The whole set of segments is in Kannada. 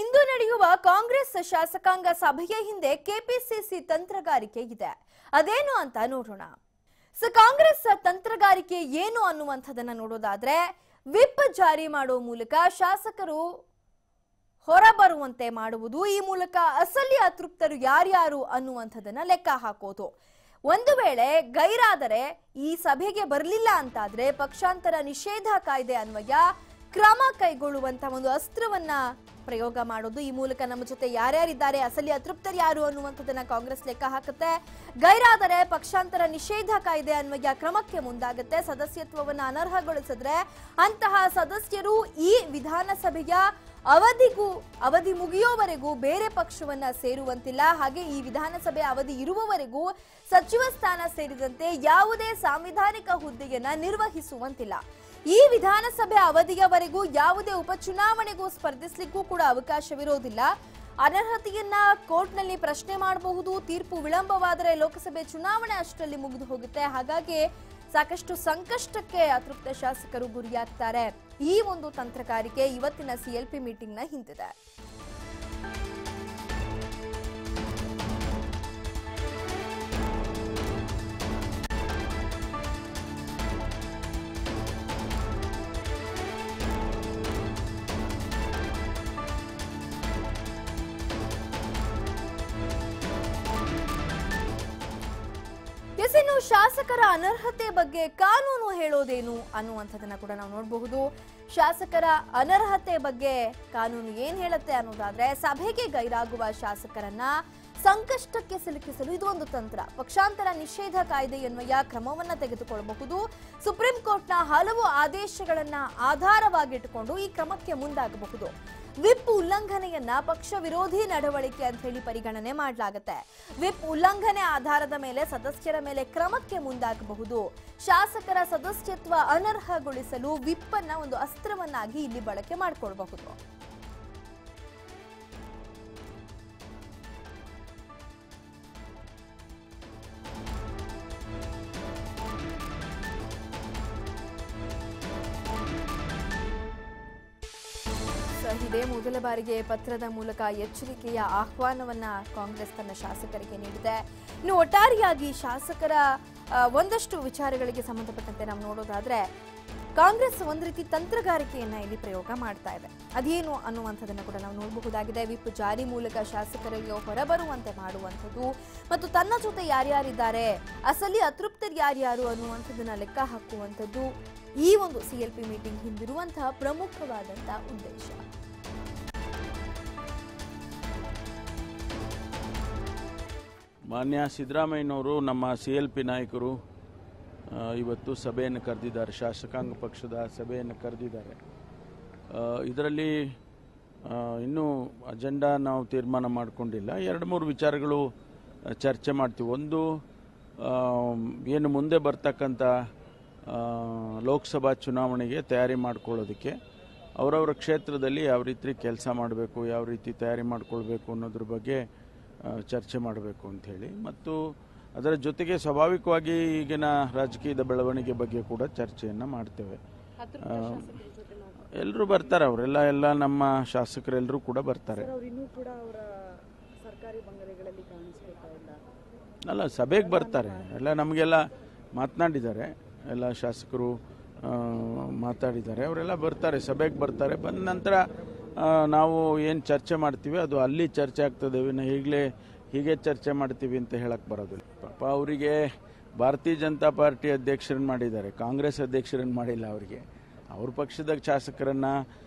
ಇಂದು ನಡೆಯುವ ಕಾಂಗ್ರೆಸ್ ಶಾಸಕಾಂಗ ಸಭೆಯ ಹಿಂದೆ ಕೆಪಿಸಿಸಿ ತಂತ್ರಗಾರಿಕೆ ಇದೆ. ಅದೇನು ಅಂತ ನೋಡೋಣ. ಕಾಂಗ್ರೆಸ್ ತಂತ್ರಗಾರಿಕೆ ಏನು ಅನ್ನುವಂಥದ್ದನ್ನ ನೋಡೋದಾದ್ರೆ, ವಿಪ್ ಜಾರಿ ಮಾಡುವ ಮೂಲಕ ಶಾಸಕರು ಹೊರಬರುವಂತೆ ಮಾಡುವುದು, ಈ ಮೂಲಕ ಅಸಲಿ ಅತೃಪ್ತರು ಯಾರ್ಯಾರು ಅನ್ನುವಂಥದ್ದನ್ನ ಲೆಕ್ಕ ಹಾಕೋದು. ಒಂದು ವೇಳೆ ಗೈರಾದರೆ ಈ ಸಭೆಗೆ ಬರಲಿಲ್ಲ ಅಂತಾದ್ರೆ ಪಕ್ಷಾಂತರ ನಿಷೇಧ ಕಾಯ್ದೆ ಅನ್ವಯ ಕ್ರಮ ಕೈಗೊಳ್ಳುವಂತ ಒಂದು ಅಸ್ತ್ರವನ್ನ ಪ್ರಯೋಗ ಮಾಡೋದು. ಈ ಮೂಲಕ ನಮ್ಮ ಜೊತೆ ಯಾರ್ಯಾರಿದ್ದಾರೆ, ಅಸಲಿ ಅತೃಪ್ತರು ಯಾರು ಅನ್ನುವಂಥದ್ದನ್ನ ಕಾಂಗ್ರೆಸ್ ಲೆಕ್ಕ ಹಾಕುತ್ತೆ. ಗೈರಾದರೆ ಪಕ್ಷಾಂತರ ನಿಷೇಧ ಕಾಯ್ದೆ ಅನ್ವಯ ಕ್ರಮಕ್ಕೆ ಮುಂದಾಗುತ್ತೆ. ಸದಸ್ಯತ್ವವನ್ನು ಅನರ್ಹಗೊಳಿಸಿದ್ರೆ ಅಂತಹ ಸದಸ್ಯರು ಈ ವಿಧಾನಸಭೆಯ ಅವಧಿ ಮುಗಿಯೋವರೆಗೂ ಬೇರೆ ಪಕ್ಷವನ್ನ ಸೇರುವಂತಿಲ್ಲ. ಹಾಗೆ ಈ ವಿಧಾನಸಭೆ ಅವಧಿ ಇರುವವರೆಗೂ ಸಚಿವ ಸ್ಥಾನ ಸೇರಿದಂತೆ ಯಾವುದೇ ಸಾಂವಿಧಾನಿಕ ಹುದ್ದೆಯನ್ನ ನಿರ್ವಹಿಸುವಂತಿಲ್ಲ. ಈ ವಿಧಾನಸಭೆ ಅವಧಿಯವರೆಗೂ ಯಾವುದೇ ಉಪಚುನಾವಣೆಗೂ ಸ್ಪರ್ಧಿಸಲಿಕ್ಕೂ ಕೂಡ ಅವಕಾಶವಿರೋದಿಲ್ಲ. ಅನರ್ಹತೆಯನ್ನ ಕೋರ್ಟ್ನಲ್ಲಿ ಪ್ರಶ್ನೆ ಮಾಡಬಹುದು. ತೀರ್ಪು ವಿಳಂಬವಾದರೆ ಲೋಕಸಭೆ ಚುನಾವಣೆ ಅಷ್ಟರಲ್ಲಿ ಮುಗಿದು ಹೋಗುತ್ತೆ. ಹಾಗಾಗಿ ಸಾಕಷ್ಟು ಸಂಕಷ್ಟಕ್ಕೆ ಅತೃಪ್ತ ಶಾಸಕರು ಗುರಿಯಾಗ್ತಾರೆ. ಈ ಒಂದು ತಂತ್ರಗಾರಿಕೆ ಇವತ್ತಿನ ಸಿಎಲ್ಪಿ ಮೀಟಿಂಗ್ನ ಹಿಂದಿದೆ. ಇನ್ನು ಶಾಸಕರ ಅನರ್ಹತೆ ಬಗ್ಗೆ ಕಾನೂನು ಹೇಳೋದೇನು ಅನ್ನುವಂಥದ್ದನ್ನ ಕೂಡ ನಾವು ನೋಡಬಹುದು. ಶಾಸಕರ ಅನರ್ಹತೆ ಬಗ್ಗೆ ಕಾನೂನು ಏನ್ ಹೇಳುತ್ತೆ ಅನ್ನೋದಾದ್ರೆ, ಸಭೆಗೆ ಗೈರಾಗುವ ಶಾಸಕರನ್ನ ಸಂಕಷ್ಟಕ್ಕೆ ಸಿಲುಕಿಸಲು ಇದು ಒಂದು ತಂತ್ರ. ಪಕ್ಷಾಂತರ ನಿಷೇಧ ಕಾಯ್ದೆ ಎನ್ನುವ ಕ್ರಮವನ್ನ ತೆಗೆದುಕೊಳ್ಳಬಹುದು. ಸುಪ್ರೀಂ ಕೋರ್ಟ್ನ ಹಲವು ಆದೇಶಗಳನ್ನ ಆಧಾರವಾಗಿಟ್ಟುಕೊಂಡು ಈ ಕ್ರಮಕ್ಕೆ ಮುಂದಾಗಬಹುದು. ವಿಪ್ ಉಲ್ಲಂಘನೆಯನ್ನ ಪಕ್ಷ ವಿರೋಧಿ ನಡವಳಿಕೆ ಅಂತ ಹೇಳಿ ಪರಿಗಣನೆ ಮಾಡಲಾಗುತ್ತೆ. ವಿಪ್ ಉಲ್ಲಂಘನೆ ಆಧಾರದ ಮೇಲೆ ಸದಸ್ಯರ ಮೇಲೆ ಕ್ರಮಕ್ಕೆ ಮುಂದಾಗಬಹುದು. ಶಾಸಕರ ಸದಸ್ಯತ್ವ ಅನರ್ಹಗೊಳಿಸಲು ವಿಪ್ ಅನ್ನ ಒಂದು ಅಸ್ತ್ರವನ್ನಾಗಿ ಇಲ್ಲಿ ಬಳಕೆ ಮಾಡಿಕೊಳ್ಳಬಹುದು. ಇದೇ ಮೊದಲ ಬಾರಿಗೆ ಪತ್ರದ ಮೂಲಕ ಎಚ್ಚರಿಕೆಯ ಆಹ್ವಾನವನ್ನ ಕಾಂಗ್ರೆಸ್ ತನ್ನ ಶಾಸಕರಿಗೆ ನೀಡಿದೆ. ಇನ್ನು ಒಟ್ಟಾರೆಯಾಗಿ ಶಾಸಕರ ಒಂದಷ್ಟು ವಿಚಾರಗಳಿಗೆ ಸಂಬಂಧಪಟ್ಟಂತೆ ನಾವು ನೋಡೋದಾದ್ರೆ, ಕಾಂಗ್ರೆಸ್ ಒಂದು ರೀತಿ ತಂತ್ರಗಾರಿಕೆಯನ್ನ ಇಲ್ಲಿ ಪ್ರಯೋಗ ಮಾಡ್ತಾ ಇದೆ. ಅದೇನು ಅನ್ನುವಂಥದ್ದನ್ನು ಕೂಡ ನಾವು ನೋಡಬಹುದಾಗಿದೆ. ವಿಪ್ ಜಾರಿ ಮೂಲಕ ಶಾಸಕರಿಗೆ ಹೊರಬರುವಂತೆ ಮಾಡುವಂಥದ್ದು ಮತ್ತು ತನ್ನ ಜೊತೆ ಯಾರ್ಯಾರಿದ್ದಾರೆ, ಅಸಲಿ ಅತೃಪ್ತರು ಯಾರ್ಯಾರು ಅನ್ನುವಂಥದ್ದನ್ನ ಲೆಕ್ಕ ಹಾಕುವಂಥದ್ದು ಈ ಒಂದು ಸಿಎಲ್ಪಿ ಮೀಟಿಂಗ್ ಹಿಂದಿರುವಂತಹ ಪ್ರಮುಖವಾದಂತಹ ಉದ್ದೇಶ. ಮಾನ್ಯ ಸಿದ್ದರಾಮಯ್ಯನವರು ನಮ್ಮ ಸಿಎಲ್ಪಿ ನಾಯಕರು ಇವತ್ತು ಸಭೆಯನ್ನು ಕರೆದಿದ್ದಾರೆ, ಶಾಸಕಾಂಗ ಪಕ್ಷದ ಸಭೆಯನ್ನು ಕರೆದಿದ್ದಾರೆ. ಇದರಲ್ಲಿ ಇನ್ನೂ ಅಜೆಂಡಾ ನಾವು ತೀರ್ಮಾನ ಮಾಡಿಕೊಂಡಿಲ್ಲ. 2-3 ವಿಚಾರಗಳು ಚರ್ಚೆ ಮಾಡ್ತೀವಿ. ಒಂದು, ಏನು ಮುಂದೆ ಬರ್ತಕ್ಕಂಥ ಲೋಕಸಭಾ ಚುನಾವಣೆಗೆ ತಯಾರಿ ಮಾಡ್ಕೊಳ್ಳೋದಕ್ಕೆ ಅವರವರ ಕ್ಷೇತ್ರದಲ್ಲಿ ಯಾವ ರೀತಿ ಕೆಲಸ ಮಾಡಬೇಕು, ಯಾವ ರೀತಿ ತಯಾರಿ ಮಾಡಿಕೊಳ್ಬೇಕು ಅನ್ನೋದ್ರ ಬಗ್ಗೆ ಚರ್ಚೆ ಮಾಡಬೇಕು ಅಂಥೇಳಿ, ಮತ್ತು ಅದರ ಜೊತೆಗೆ ಸ್ವಾಭಾವಿಕವಾಗಿ ಈಗಿನ ರಾಜಕೀಯದ ಬೆಳವಣಿಗೆ ಬಗ್ಗೆ ಕೂಡ ಚರ್ಚೆಯನ್ನು ಮಾಡ್ತೇವೆ. ಎಲ್ಲರೂ ಬರ್ತಾರೆ, ಅವರೆಲ್ಲ ನಮ್ಮ ಶಾಸಕರೆಲ್ಲರೂ ಕೂಡ ಬರ್ತಾರೆ. ಅಲ್ಲ, ಸಭೆಗೆ ಬರ್ತಾರೆ, ಎಲ್ಲ ನಮಗೆಲ್ಲ ಮಾತನಾಡಿದ್ದಾರೆ, ಎಲ್ಲ ಶಾಸಕರು ಮಾತಾಡಿದ್ದಾರೆ, ಅವರೆಲ್ಲ ಬರ್ತಾರೆ, ಸಭೆಗೆ ಬರ್ತಾರೆ. ಬಂದ ನಂತರ ನಾವು ಏನು ಚರ್ಚೆ ಮಾಡ್ತೀವಿ ಅದು ಅಲ್ಲಿ ಚರ್ಚೆ ಆಗ್ತದೆ. ಹೀಗೆ ಚರ್ಚೆ ಮಾಡ್ತೀವಿ ಅಂತ ಹೇಳಕ್ಕೆ ಬರೋದಿಲ್ಲ. ಪಾಪ ಅವರಿಗೆ ಭಾರತೀಯ ಜನತಾ ಪಾರ್ಟಿ ಅಧ್ಯಕ್ಷರನ್ನು ಮಾಡಿದ್ದಾರೆ, ಕಾಂಗ್ರೆಸ್ ಅಧ್ಯಕ್ಷರನ್ನು ಮಾಡಿಲ್ಲ. ಅವರಿಗೆ ಅವ್ರ ಪಕ್ಷದ ಶಾಸಕರನ್ನು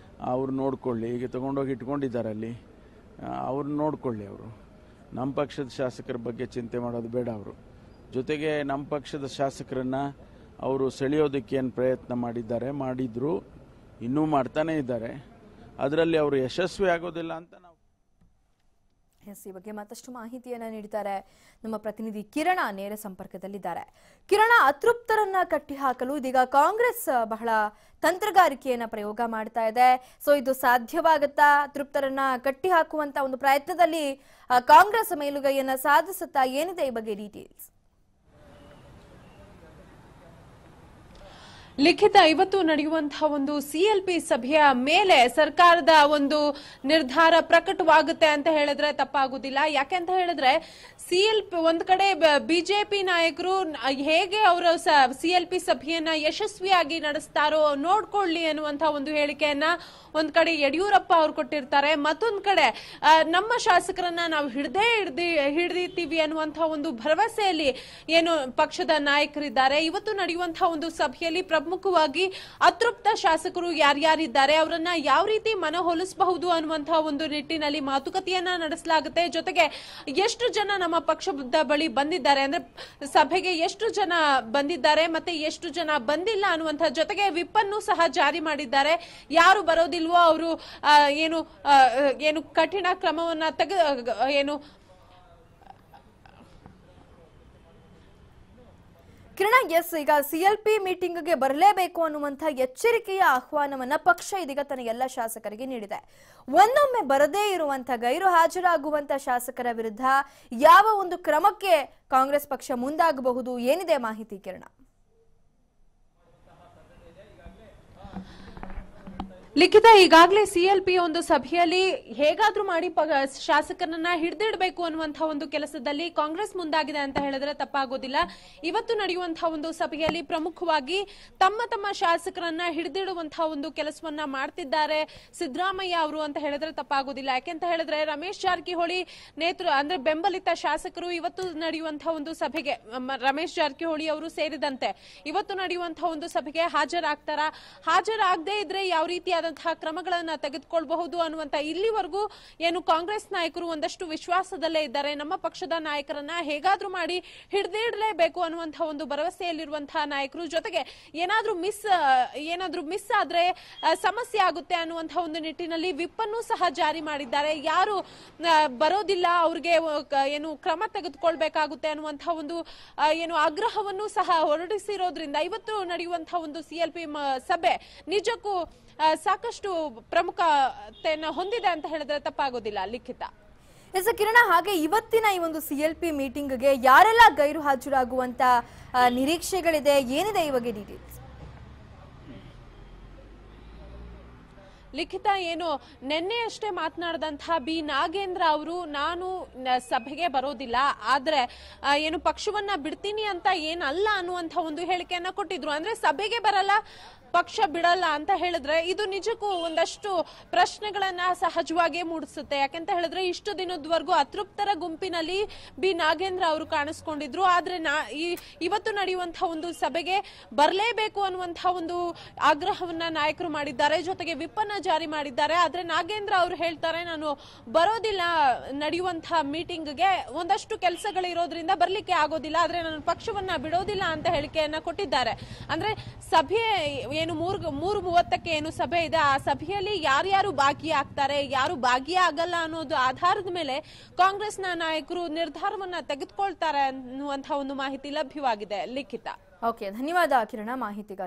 ಅವ್ರು ನೋಡ್ಕೊಳ್ಳಿ, ಈಗ ತೊಗೊಂಡೋಗಿ ಇಟ್ಕೊಂಡಿದ್ದಾರೆ ಅಲ್ಲಿ, ಅವ್ರನ್ನ ನೋಡ್ಕೊಳ್ಳಿ. ಅವರು ನಮ್ಮ ಪಕ್ಷದ ಶಾಸಕರ ಬಗ್ಗೆ ಚಿಂತೆ ಮಾಡೋದು ಬೇಡ. ಅವರು ಜೊತೆಗೆ ನಮ್ಮ ಪಕ್ಷದ ಶಾಸಕರನ್ನು ಅವರು ಸೆಳೆಯೋದಕ್ಕೆ ಏನು ಪ್ರಯತ್ನ ಮಾಡಿದ್ರು, ಇನ್ನೂ ಮಾಡ್ತಾನೇ ಇದ್ದಾರೆ. ಅದರಲ್ಲಿ ಅವರು ಯಶಸ್ವಿ ಆಗೋದಿಲ್ಲ ಅಂತ ನಾವು ಈ ಬಗ್ಗೆ ಮತ್ತಷ್ಟು ಮಾಹಿತಿಯನ್ನ ನೀಡಿದ್ದಾರೆ ನಮ್ಮ ಪ್ರತಿನಿಧಿ ಕಿರಣ ನೇರ ಸಂಪರ್ಕದಲ್ಲಿದ್ದಾರೆ. ಕಿರಣ, ಅತೃಪ್ತರನ್ನ ಕಟ್ಟಿ ಹಾಕಲು ಇದೀಗ ಕಾಂಗ್ರೆಸ್ ಬಹಳ ತಂತ್ರಗಾರಿಕೆಯನ್ನ ಪ್ರಯೋಗ ಮಾಡ್ತಾ ಇದೆ. ಸೊ ಇದು ಸಾಧ್ಯವಾಗುತ್ತಾ? ಅತೃಪ್ತರನ್ನ ಕಟ್ಟಿ ಹಾಕುವಂತ ಒಂದು ಪ್ರಯತ್ನದಲ್ಲಿ ಕಾಂಗ್ರೆಸ್ ಮೇಲುಗೈಯನ್ನ ಸಾಧಿಸುತ್ತಾ? ಏನಿದೆ ಈ ಬಗ್ಗೆ ಡೀಟೇಲ್ಸ್? ಲಿಖಿತ, ಇವತ್ತು ನಡೆಯುವಂತಹ ಒಂದು ಸಿಎಲ್ಪಿ ಸಭೆಯ ಮೇಲೆ ಸರ್ಕಾರದ ಒಂದು ನಿರ್ಧಾರ ಪ್ರಕಟವಾಗುತ್ತೆ ಅಂತ ಹೇಳಿದ್ರೆ ತಪ್ಪಾಗುದಿಲ್ಲ. ಯಾಕೆಂತ ಹೇಳಿದ್ರೆ ಸಿಎಲ್ಪಿ ಒಂದ್ ಕಡೆ ಬಿಜೆಪಿ ನಾಯಕರು ಹೇಗೆ ಅವರ ಸಿಎಲ್ಪಿ ಸಭೆಯನ್ನ ಯಶಸ್ವಿಯಾಗಿ ನಡೆಸ್ತಾರೋ ನೋಡ್ಕೊಳ್ಳಿ ಅನ್ನುವಂತಹ ಒಂದು ಹೇಳಿಕೆಯನ್ನ ಒಂದ್ ಕಡೆ ಯಡಿಯೂರಪ್ಪ ಅವರು ಕೊಟ್ಟಿರ್ತಾರೆ. ಮತ್ತೊಂದ್ ಕಡೆ ನಮ್ಮ ಶಾಸಕರನ್ನ ನಾವು ಹಿಡಿದಿರ್ತೀವಿ ಅನ್ನುವಂತಹ ಒಂದು ಭರವಸೆಯಲ್ಲಿ ಏನು ಪಕ್ಷದ ನಾಯಕರಿದ್ದಾರೆ. ಇವತ್ತು ನಡೆಯುವಂತಹ ಒಂದು ಸಭೆಯಲ್ಲಿ ಪ್ರಮುಖವಾಗಿ ಅತೃಪ್ತ ಶಾಸಕರು ಯಾರ್ಯಾರಿದ್ದಾರೆ ಅವರನ್ನ ಯಾವ ರೀತಿ ಮನವೊಲಿಸಬಹುದು ಅನ್ನುವಂತಹ ಒಂದು ನಿಟ್ಟಿನಲ್ಲಿ ಮಾತುಕತೆಯನ್ನ ನಡೆಸಲಾಗುತ್ತೆ. ಜೊತೆಗೆ ಎಷ್ಟು ಜನ ನಮ್ಮ ಪಕ್ಷದ ಬಳಿ ಬಂದಿದ್ದಾರೆ, ಅಂದ್ರೆ ಸಭೆಗೆ ಎಷ್ಟು ಜನ ಬಂದಿದ್ದಾರೆ ಮತ್ತೆ ಎಷ್ಟು ಜನ ಬಂದಿಲ್ಲ ಅನ್ನುವಂತಹ, ಜೊತೆಗೆ ವಿಪ್ ಅನ್ನು ಸಹ ಜಾರಿ ಮಾಡಿದ್ದಾರೆ. ಯಾರು ಬರೋದಿಲ್ವೋ ಅವರು ಏನು ಕಠಿಣ ಕ್ರಮವನ್ನ ಕಿರಣ, ಎಸ್, ಈಗ ಸಿಎಲ್ಪಿ ಮೀಟಿಂಗ್ಗೆ ಬರಲೇಬೇಕು ಅನ್ನುವಂಥ ಎಚ್ಚರಿಕೆಯ ಆಹ್ವಾನವನ್ನ ಪಕ್ಷ ಇದೀಗ ತನ್ನ ಎಲ್ಲ ಶಾಸಕರಿಗೆ ನೀಡಿದೆ. ಒಂದೊಮ್ಮೆ ಬರದೇ ಇರುವಂತ ಗೈರು ಹಾಜರಾಗುವಂತ ಶಾಸಕರ ವಿರುದ್ಧ ಯಾವ ಒಂದು ಕ್ರಮಕ್ಕೆ ಕಾಂಗ್ರೆಸ್ ಪಕ್ಷ ಮುಂದಾಗಬಹುದು, ಏನಿದೆ ಮಾಹಿತಿ ಕಿರಣ? ಲಿಖಿತ, ಈಗಾಗಲೇ ಸಿಎಲ್ಪಿ ಒಂದು ಸಭೆಯಲ್ಲಿ ಹೇಗಾದ್ರೂ ಮಾಡಿ ಶಾಸಕರನ್ನ ಹಿಡಿದಿಡಬೇಕು ಅನ್ನುವಂತಹ ಒಂದು ಕೆಲಸದಲ್ಲಿ ಕಾಂಗ್ರೆಸ್ ಮುಂದಾಗಿದೆ ಅಂತ ಹೇಳಿದ್ರೆ ತಪ್ಪಾಗೋದಿಲ್ಲ. ಇವತ್ತು ನಡೆಯುವಂತಹ ಒಂದು ಸಭೆಯಲ್ಲಿ ಪ್ರಮುಖವಾಗಿ ತಮ್ಮ ಶಾಸಕರನ್ನ ಹಿಡಿದಿಡುವಂತಹ ಒಂದು ಕೆಲಸವನ್ನ ಮಾಡ್ತಿದ್ದಾರೆ ಸಿದ್ದರಾಮಯ್ಯ ಅವರು ಅಂತ ಹೇಳಿದ್ರೆ ತಪ್ಪಾಗೋದಿಲ್ಲ. ಯಾಕೆಂತ ಹೇಳಿದ್ರೆ ರಮೇಶ್ ಜಾರಕಿಹೊಳಿ ಅಂದ್ರೆ ಬೆಂಬಲಿತ ಶಾಸಕರು ಇವತ್ತು ನಡೆಯುವಂತಹ ಒಂದು ಸಭೆಗೆ, ರಮೇಶ್ ಜಾರಕಿಹೊಳಿ ಅವರು ಸೇರಿದಂತೆ ಇವತ್ತು ನಡೆಯುವಂತಹ ಒಂದು ಸಭೆಗೆ ಹಾಜರಾಗದೇ ಇದ್ರೆ ಯಾವ ರೀತಿಯಾದ ಕ್ರಮಗಳನ್ನ ತೆಗೆದುಕೊಳ್ಳಬಹುದು ಅನ್ನುವಂತ ಇಲ್ಲಿವರೆಗೂ ಏನು ಕಾಂಗ್ರೆಸ್ ನಾಯಕರು ಒಂದಷ್ಟು ವಿಶ್ವಾಸದಲ್ಲೇ ಇದ್ದಾರೆ. ನಮ್ಮ ಪಕ್ಷದ ನಾಯಕರನ್ನ ಹೇಗಾದ್ರೂ ಮಾಡಿ ಹಿಡಿದಿಡಲೇಬೇಕು ಅನ್ನುವಂತಹ ಒಂದು ಭರವಸೆಯಲ್ಲಿರುವಂತಹ ನಾಯಕರು. ಜೊತೆಗೆ ಏನಾದ್ರೂ ಮಿಸ್ ಆದ್ರೆ ಸಮಸ್ಯೆ ಆಗುತ್ತೆ ಅನ್ನುವಂತಹ ಒಂದು ನಿಟ್ಟಿನಲ್ಲಿ ವಿಪ್ ಅನ್ನು ಸಹ ಜಾರಿ ಮಾಡಿದ್ದಾರೆ. ಯಾರು ಬರೋದಿಲ್ಲ ಅವ್ರಿಗೆ ಏನು ಕ್ರಮ ತೆಗೆದುಕೊಳ್ಬೇಕಾಗುತ್ತೆ ಅನ್ನುವಂತಹ ಒಂದು ಆಗ್ರಹವನ್ನು ಸಹ ಹೊರಡಿಸಿರೋದ್ರಿಂದ ಇವತ್ತು ನಡೆಯುವಂತಹ ಒಂದು ಸಿಎಲ್ಪಿ ಸಭೆ ನಿಜಕ್ಕೂ ಸಾಕಷ್ಟು ಪ್ರಮುಖತೆಯನ್ನು ಹೊಂದಿದೆ ಅಂತ ಹೇಳಿದ್ರೆ ತಪ್ಪಾಗೋದಿಲ್ಲ. ಲಿಖಿತ, ಎಸ್ ಕಿರಣ, ಹಾಗೆ ಇವತ್ತಿನ ಈ ಒಂದು ಸಿಎಲ್ಪಿ ಮೀಟಿಂಗ್ಗೆ ಯಾರೆಲ್ಲ ಗೈರು ಹಾಜರಾಗುವಂತ ನಿರೀಕ್ಷೆಗಳಿದೆ, ಏನಿದೆ ಇವಾಗ ಡೀಟೇಲ್ಸ್? ಲಿಖಿತ, ನಿನ್ನೆ ಅಷ್ಟೇ ಮಾತನಾಡಿದಂತಹ ಬಿ ನಾಗೇಂದ್ರ ಅವರು ನಾನು ಸಭೆಗೆ ಬರೋದಿಲ್ಲ, ಆದ್ರೆ ಪಕ್ಷವನ್ನ ಬಿಡ್ತೀನಿ ಅಂತ ಏನಲ್ಲ ಅನ್ನುವಂತ ಒಂದು ಹೇಳಿಕೆಯನ್ನ ಕೊಟ್ಟಿದ್ರು. ಅಂದ್ರೆ ಸಭೆಗೆ ಬರಲ್ಲ, ಪಕ್ಷ ಬಿಡಲ್ಲ ಅಂತ ಹೇಳಿದ್ರೆ ಇದು ನಿಜಕ್ಕೂ ಒಂದಷ್ಟು ಪ್ರಶ್ನೆಗಳನ್ನ ಸಹಜವಾಗಿ ಮೂಡಿಸುತ್ತೆ. ಯಾಕೆಂತ ಹೇಳಿದ್ರೆ ಇಷ್ಟು ದಿನದವರೆಗೂ ಅತೃಪ್ತರ ಗುಂಪಿನಲ್ಲಿ ಬಿ ನಾಗೇಂದ್ರ ಅವರು ಕಾಣಿಸ್ಕೊಂಡಿದ್ರು. ಆದ್ರೆ ಇವತ್ತು ನಡೆಯುವಂತಹ ಒಂದು ಸಭೆಗೆ ಬರಲೇಬೇಕು ಅನ್ನುವಂತಹ ಒಂದು ಆಗ್ರಹವನ್ನ ನಾಯಕರು ಮಾಡಿದ್ದಾರೆ. ಜೊತೆಗೆ ವಿಪ್ ಅನ್ನ ಜಾರಿ ಮಾಡಿದ್ದಾರೆ. ಆದ್ರೆ ನಾಗೇಂದ್ರ ಅವರು ಹೇಳ್ತಾರೆ, ನಾನು ಬರೋದಿಲ್ಲ ನಡೆಯುವಂತಹ ಮೀಟಿಂಗ್ಗೆ, ಒಂದಷ್ಟು ಕೆಲಸಗಳಿರೋದ್ರಿಂದ ಬರ್ಲಿಕ್ಕೆ ಆಗೋದಿಲ್ಲ, ಆದ್ರೆ ನಾನು ಪಕ್ಷವನ್ನ ಬಿಡೋದಿಲ್ಲ ಅಂತ ಹೇಳಿಕೆಯನ್ನ ಕೊಟ್ಟಿದ್ದಾರೆ. ಅಂದ್ರೆ ಸಭೆ 3:30ಕ್ಕೆ ಏನು ಸಭೆ ಇದೆ, ಆ ಸಭೆಯಲ್ಲಿ ಯಾರ್ಯಾರು ಭಾಗಿಯಾಗ್ತಾರೆ, ಯಾರು ಭಾಗಿಯಾಗಲ್ಲ ಅನ್ನೋದು ಆಧಾರದ ಮೇಲೆ ಕಾಂಗ್ರೆಸ್ನ ನಾಯಕರು ನಿರ್ಧಾರವನ್ನ ತೆಗೆದುಕೊಳ್ತಾರೆ ಅನ್ನುವಂತಹ ಒಂದು ಮಾಹಿತಿ ಲಭ್ಯವಾಗಿದೆ. ಲಿಖಿತ, ಓಕೆ, ಧನ್ಯವಾದ ಕಿರಣ ಮಾಹಿತಿಗಾಗಿ.